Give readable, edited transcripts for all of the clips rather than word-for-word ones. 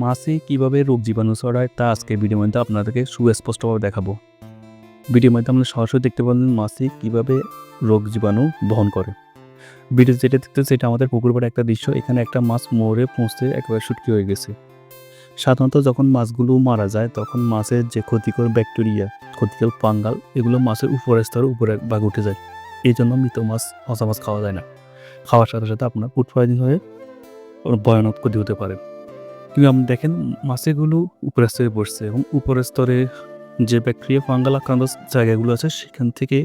মাছে কিভাবে রোগ জীবাণু ছড়ায় তা আজকে ভিডিওর মধ্যে আপনাদেরকে সুস্পষ্টভাবে দেখাবো। ভিডিওর মধ্যে আমরা সরাসরি দেখতে পাবেন মাছে কিভাবে রোগ জীবাণু বহন করে। ভিডিও যেটা দেখতেছে সেটা আমাদের পুকুর পাড়ে একটা দৃশ্য। এখানে একটা মাছ মরে পৌঁছতে একেবারে শুটকি হয়ে গেছে। সাধারণত যখন মাছগুলো মারা যায় তখন মাছের যে ক্ষতিকর ব্যাকটেরিয়া, ক্ষতিকর ফাঙ্গাল এগুলো মাছের উপরের স্তরে উপরে ভাগে উঠে যায়। এই জন্য মৃত মাছ, পচা মাছ খাওয়া যায় না। খাওয়ার সাথে সাথে আপনার ফুড পয়জন হয়ে ভয়ানক ক্ষতি হতে পারে। কিন্তু আপনি দেখেন মাছেগুলো উপরের স্তরে পড়ছে এবং উপরের স্তরে যে ব্যাকটেরিয়া ফাঙ্গাল আক্রান্ত জায়গাগুলো আছে সেখান থেকে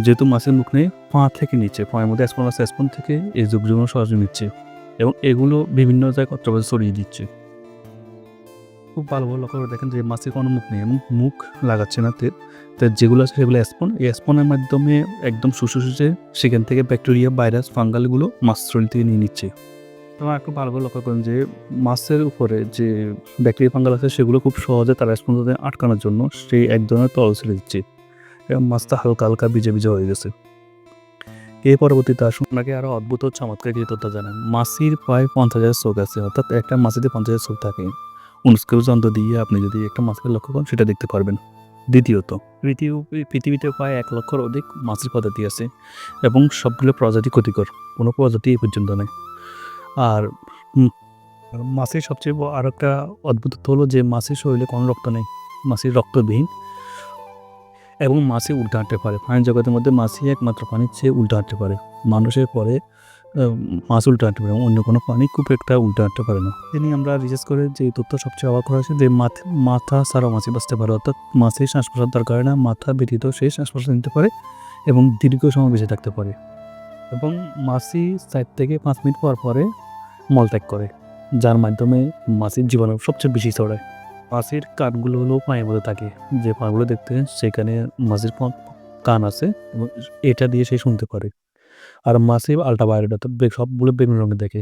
যেহেতু মাছের মুখ নেই, পা থেকে নিচে পায়ের মধ্যে স্পন আছে, স্পন থেকে এই জীবাণু সরাসরি নিচ্ছে এবং এগুলো বিভিন্ন জায়গায় অত্রভাবে ছড়িয়ে দিচ্ছে। খুব ভালোভাবে লক্ষ্য করে দেখেন যে মাছের কোনো মুখ নেই এবং মুখ লাগাচ্ছে না যেগুলো আছে সেগুলো স্পন। এই স্পনের মাধ্যমে একদম শুষে সেখান থেকে ব্যাকটেরিয়া, ভাইরাস, ফাঙ্গালগুলো মাছ শরীর থেকে নিয়ে নিচ্ছে। এবং একটু ভালোভাবে লক্ষ্য করেন যে মাছের উপরে যে ব্যাকটেরিয়া ফাঙ্গাল আছে সেগুলো খুব সহজে তারা স্পঞ্জে আটকানোর জন্য সেই এক ধরনের তরল ছেড়ে দিচ্ছে এবং মাছটা হালকা হালকা ভিজে হয়ে গেছে। এর পরবর্তীতে আসুন আপনাকে আরও অদ্ভুত চমৎকার কিছু তথ্য জানান। মাছির প্রায় 50,000 চোখ আছে, অর্থাৎ একটা মাছিতে 50,000 চোখ থাকে। অনুস্কেল যন্ত্র দিয়ে আপনি যদি একটা মাছকে লক্ষ্য করেন সেটা দেখতে পারবেন। দ্বিতীয়ত, পৃথিবীতে প্রায় 1 লক্ষর অধিক মাছের প্রজাতি আছে এবং সবগুলো প্রজাতি ক্ষতিকর, কোনো প্রজাতি এই পর্যন্ত নেই। আর মাছের সবচেয়ে আরও একটা অদ্ভুতত্ব হলো যে মাছের শরীরে কোনো রক্ত নেই, মাছের রক্তবিহীন এবং মাছে উল্টে হাঁটতে পারে। প্রাণী জগতের মধ্যে মাছই একমাত্র প্রাণীর চেয়ে উল্টে হাঁটতে পারে। মানুষের পরে মাছ উল্টে হাঁটতে পারে, অন্য কোনো প্রাণী খুব একটা উল্টে হাঁটতে পারে না। তিনি আমরা রিসার্চ করে যে তথ্য সবচেয়ে অবাক করা হয়েছে যে মাথা ছাড়াও মাছি বাঁচতে পারে, অর্থাৎ মাছের শ্বাস প্রশ্বাস দরকার হয় না, মাথা ব্যতীত সে শ্বাস প্রশ্বাস নিতে পারে এবং দীর্ঘ সময় বেঁচে থাকতে পারে। এবং মাছি 4 থেকে 5 মিনিট পর পরে মলত্যাগ করে, যার মাধ্যমে মাছের জীবাণু সবচেয়ে বেশি ছড়ায়। মাছের কানগুলো হলো পায়ের মধ্যে থাকে, যে পাগুলো দেখতে সেখানে মাছের কান আছে এবং এটা দিয়ে সে শুনতে পারে। আর মাছে আল্ট্রাভায়োলেট, অর্থাৎ সবগুলো বেগুনি রঙের দেখে।